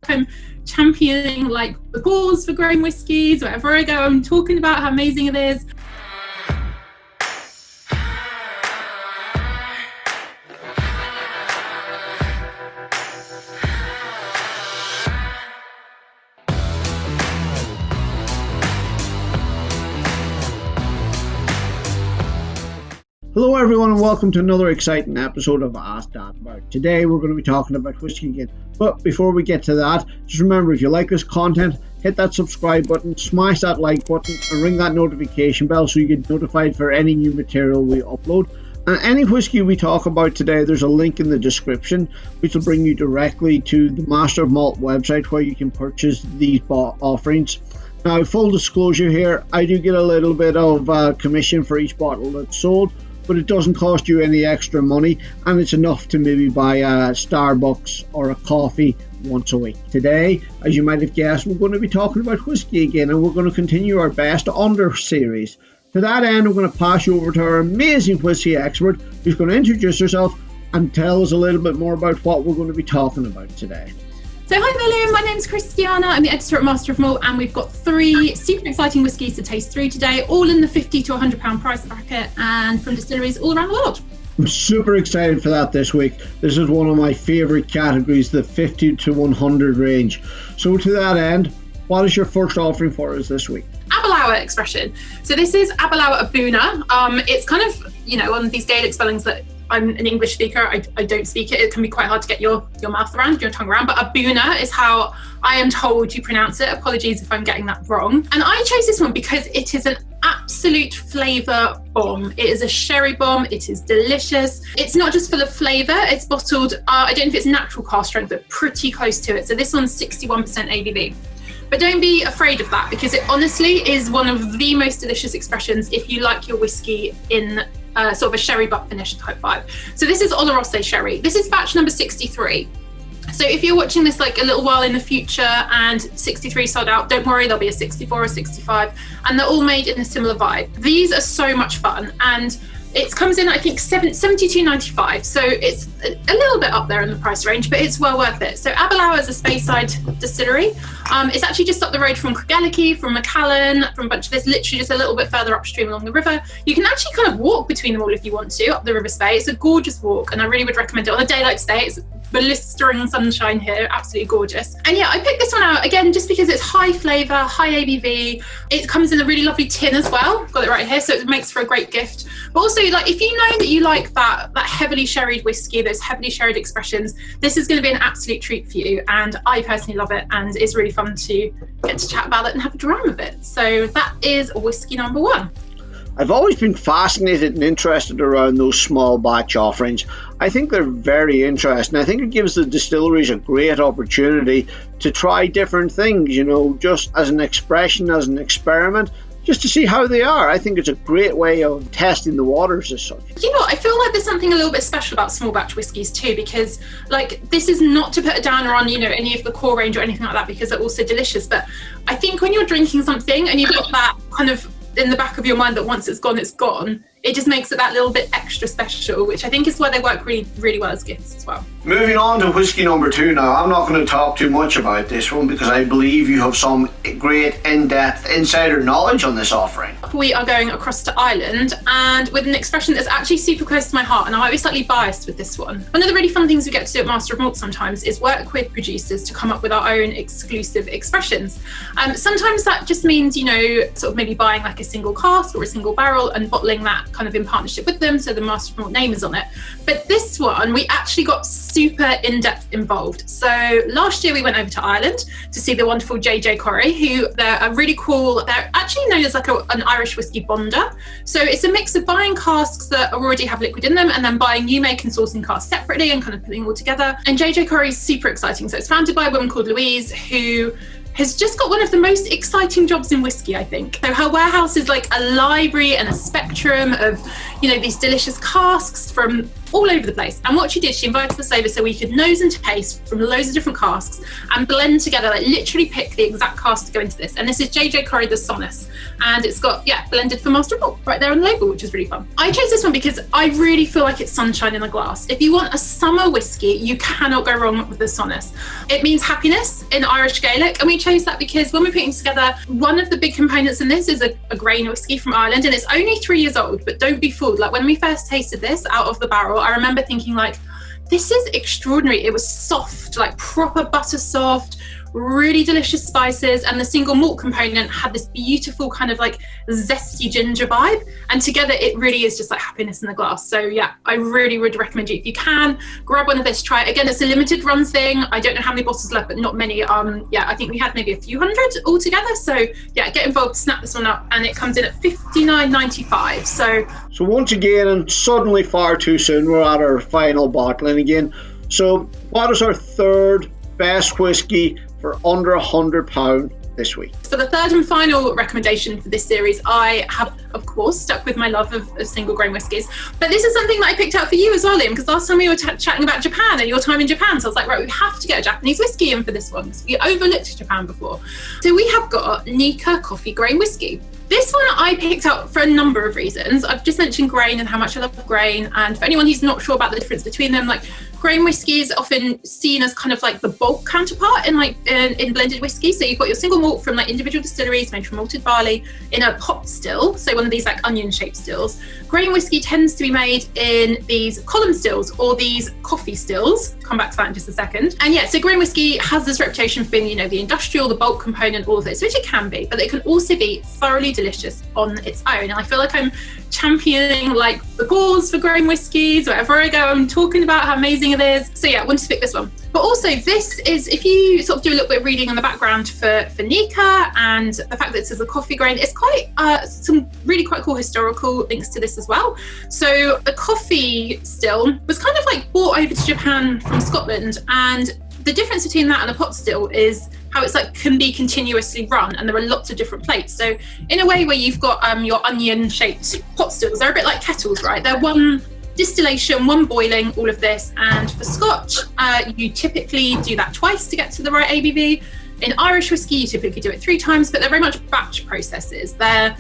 I'm championing like the cause for growing whiskies. Wherever I go, I'm talking about how amazing it is. Hello everyone and welcome to another exciting episode of Ask Dad About. Today we're going to be talking about whiskey again. But before we get to that, just remember, if you like this content, hit that subscribe button, smash that like button and ring that notification bell so you get notified for any new material we upload. And any whiskey we talk about today, there's a link in the description which will bring you directly to the Masters of Malt website where you can purchase these offerings. Now, full disclosure here, I do get a little bit of commission for each bottle that's sold, but it doesn't cost you any extra money, and it's enough to maybe buy a Starbucks or a coffee once a week. Today, as you might have guessed, we're going to be talking about whiskey again, and we're going to continue our Best Under series. To that end, I'm going to pass you over to our amazing whiskey expert, who's going to introduce herself and tell us a little bit more about what we're going to be talking about today. So hi William, my name's Kristiane, I'm the editor at Masters of Malt, and we've got 3 super exciting whiskies to taste through today, all in the £50 to £100 price bracket and from distilleries all around the world. I'm super excited for that this week. This is one of my favourite categories, the 50 to 100 range. So to that end, what is your first offering for us this week? Aberlour expression. So this is Aberlour Abuna. It's kind of, one of these Gaelic spellings that I'm an English speaker, I don't speak it. It can be quite hard to get your mouth around, your tongue around, but Abuna is how I am told you pronounce it. Apologies if I'm getting that wrong. And I chose this one because it is an absolute flavour bomb. It is a sherry bomb. It is delicious. It's not just full of flavour, it's bottled, I don't know if it's natural cask strength, but pretty close to it. So this one's 61% ABV. But don't be afraid of that, because it honestly is one of the most delicious expressions if you like your whiskey in sort of a sherry butt finish type vibe. So this is Oloroso sherry. This is batch number 63. So if you're watching this like a little while in the future and 63 sold out, don't worry, there'll be a 64 or 65, and they're all made in a similar vibe. These are so much fun, and it comes in, I think, $72.95, so it's a little bit up there in the price range, but it's well worth it. So Aberlour is a Speyside distillery. It's actually just up the road from Craigellachie, from Macallan, from a bunch of this, literally just a little bit further upstream along the river. You can actually kind of walk between them all if you want to, up the River Spey. It's a gorgeous walk, and I really would recommend it on a day like today. It's blistering sunshine here, absolutely gorgeous. And yeah, I picked this one out again just because it's high flavour, high ABV. It comes in a really lovely tin as well. Got it right here, so it makes for a great gift. But also, like, if you know that you like that heavily sherried whiskey, those heavily sherried expressions, this is going to be an absolute treat for you. And I personally love it, and it's really fun to get to chat about it and have a dram of it. So that is whiskey number 1. I've always been fascinated and interested around those small batch offerings. I think they're very interesting. I think it gives the distilleries a great opportunity to try different things, just as an expression, as an experiment, just to see how they are. I think it's a great way of testing the waters as such. I feel like there's something a little bit special about small batch whiskies too, because this is not to put a downer on, any of the core range or anything like that, because they're also delicious. But I think when you're drinking something and you've got that kind of in the back of your mind that once it's gone, it just makes it that little bit extra special, which I think is why they work really, really well as gifts as well. Moving on to whiskey number 2 now. I'm not going to talk too much about this one because I believe you have some great in-depth insider knowledge on this offering. We are going across to Ireland, and with an expression that's actually super close to my heart, and I might be slightly biased with this one. One of the really fun things we get to do at Master of Malt sometimes is work with producers to come up with our own exclusive expressions. Sometimes that just means, sort of maybe buying like a single cask or a single barrel and bottling that kind of in partnership with them, so the Master of Malt name is on it. But this one, we actually got super in-depth involved. So last year we went over to Ireland to see the wonderful JJ Corrie, who they're a really cool, they're actually known as like an Irish whiskey bonder. So it's a mix of buying casks that already have liquid in them and then buying new make and sourcing casks separately and kind of putting them all together. And JJ Corrie is super exciting. So it's founded by a woman called Louise, who has just got one of the most exciting jobs in whiskey, I think. So her warehouse is like a library and a spectrum of, these delicious casks from all over the place. And what she did, she invited us over so we could nose and taste from loads of different casks and blend together, like literally pick the exact cask to go into this. And this is JJ Corrie the Sonas, and it's got blended for Master of Malt right there on the label, which is really fun. I chose this one because I really feel like it's sunshine in a glass. If you want a summer whiskey, you cannot go wrong with the Sonas. It means happiness in Irish Gaelic, and we chose that because when we're putting together, one of the big components in this is a grain whiskey from Ireland, and it's only 3 years old, but don't be fooled. Like when we first tasted this out of the barrel, I remember thinking like, this is extraordinary. It was soft, like proper butter soft, really delicious spices, and the single malt component had this beautiful kind of like zesty ginger vibe, and together it really is just like happiness in the glass. So yeah, I really would recommend you, if you can, grab one of this, try it. Again, it's a limited run thing. I don't know how many bottles left, but not many. I think we had maybe a few hundred altogether. So yeah, get involved, snap this one up, and it comes in at $59.95. So once again, and suddenly far too soon, we're at our final bottling again. So what is our third best whiskey for under £100 this week? For the third and final recommendation for this series, I have, of course, stuck with my love of single grain whiskies. But this is something that I picked out for you as well, Liam, because last time we were chatting about Japan and your time in Japan. So I was like, right, we have to get a Japanese whiskey in for this one, because we overlooked Japan before. So we have got Nikka coffee grain whiskey. This one I picked up for a number of reasons. I've just mentioned grain and how much I love grain. And for anyone who's not sure about the difference between them, like grain whiskey is often seen as kind of like the bulk counterpart in blended whiskey. So you've got your single malt from like individual distilleries made from malted barley in a pot still. So one of these like onion shaped stills. Grain whiskey tends to be made in these column stills or these coffee stills. Come back to that in just a second. And yeah, so grain whiskey has this reputation for being, the industrial, the bulk component, all of this, which it can be, but it can also be thoroughly delicious on its own. And I feel like I'm championing like the cause for grain whiskies. Wherever I go, I'm talking about how amazing it is. So yeah, I wanted to pick this one. But also this is, if you sort of do a little bit of reading on the background for Nikka and the fact that this is a coffee grain, it's quite some really quite cool historical links to this as well. So the coffee still was kind of like brought over to Japan from Scotland, and the difference between that and a pot still is how it's like can be continuously run, and there are lots of different plates. So in a way where you've got your onion shaped pot stills, they're a bit like kettles, right? They're one distillation, one boiling, all of this. And for Scotch, you typically do that twice to get to the right ABV. In Irish whiskey, you typically do it 3 times, but they're very much batch processes. They're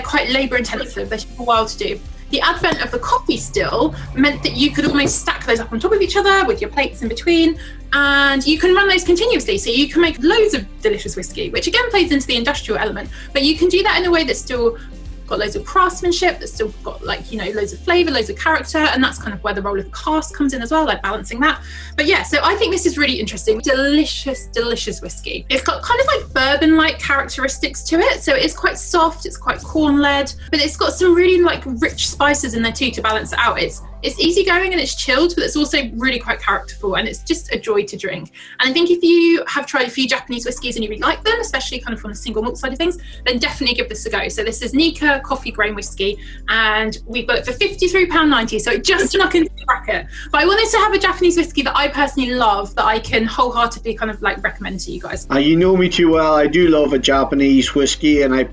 quite labour intensive. They take a while to do. The advent of the coffee still meant that you could almost stack those up on top of each other with your plates in between, and you can run those continuously. So you can make loads of delicious whiskey, which again plays into the industrial element, but you can do that in a way that's still got loads of craftsmanship, that's still got loads of flavour, loads of character, and that's kind of where the role of the cask comes in as well, like balancing that. But yeah, so I think this is really interesting. Delicious whiskey. It's got kind of like bourbon-like characteristics to it, so it is quite soft, it's quite corn-led, but it's got some really like rich spices in there too to balance it out. It's easygoing and it's chilled, but it's also really quite characterful, and it's just a joy to drink. And I think if you have tried a few Japanese whiskies and you really like them, especially kind of from the single malt side of things, then definitely give this a go. So this is Nikka coffee grain whiskey, and we've got it for £53.90, so it just snuck into the bracket. But I wanted to have a Japanese whiskey that I personally love, that I can wholeheartedly kind of like recommend to you guys. You know me too well. I do love a Japanese whiskey, and I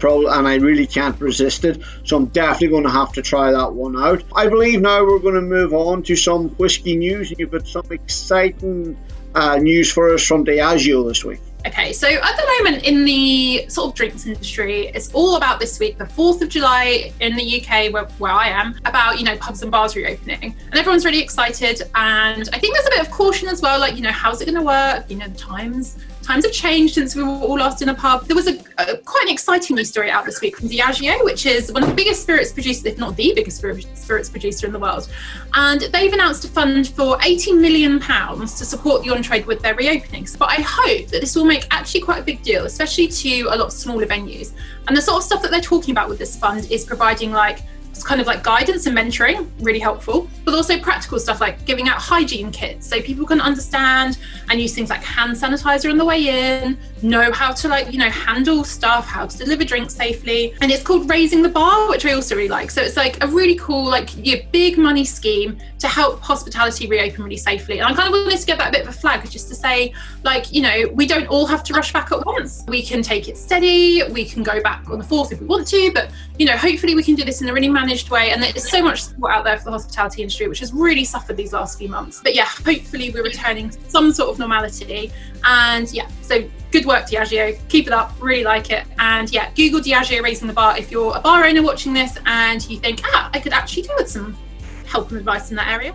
really can't resist it. So I'm definitely going to have to try that one out. I believe now we're going to move on to some whiskey news, and you've got some exciting news for us from Diageo this week. Okay, so at the moment in the sort of drinks industry, it's all about this week, the 4th of July in the UK, where I am, about, pubs and bars reopening. And everyone's really excited. And I think there's a bit of caution as well, like, how's it going to work? The times have changed since we were all last in a pub. There was quite an exciting news story out this week from Diageo, which is one of the biggest spirits producers, if not the biggest spirits producer in the world. And they've announced a fund for £80 million to support the on-trade with their reopenings. But I hope that this will make actually quite a big deal, especially to a lot of smaller venues. And the sort of stuff that they're talking about with this fund is providing kind of like guidance and mentoring, really helpful, but also practical stuff like giving out hygiene kits so people can understand and use things like hand sanitizer on the way in, know how to handle stuff, how to deliver drinks safely. And it's called Raising the Bar, which I also really like. So it's like a really cool big money scheme to to help hospitality reopen really safely. And I kind of wanted to give that a bit of a flag, just to say, like, you know, we don't all have to rush back at once. We can take it steady, we can go back on the 4th if we want to, but, you know, hopefully we can do this in a really managed way. And there's so much support out there for the hospitality industry, which has really suffered these last few months. But yeah, hopefully we're returning to some sort of normality. And yeah, so good work, Diageo. Keep it up, really like it. And yeah, Google Diageo Raising the Bar if you're a bar owner watching this and you think, I could actually do with some help and advice in that area.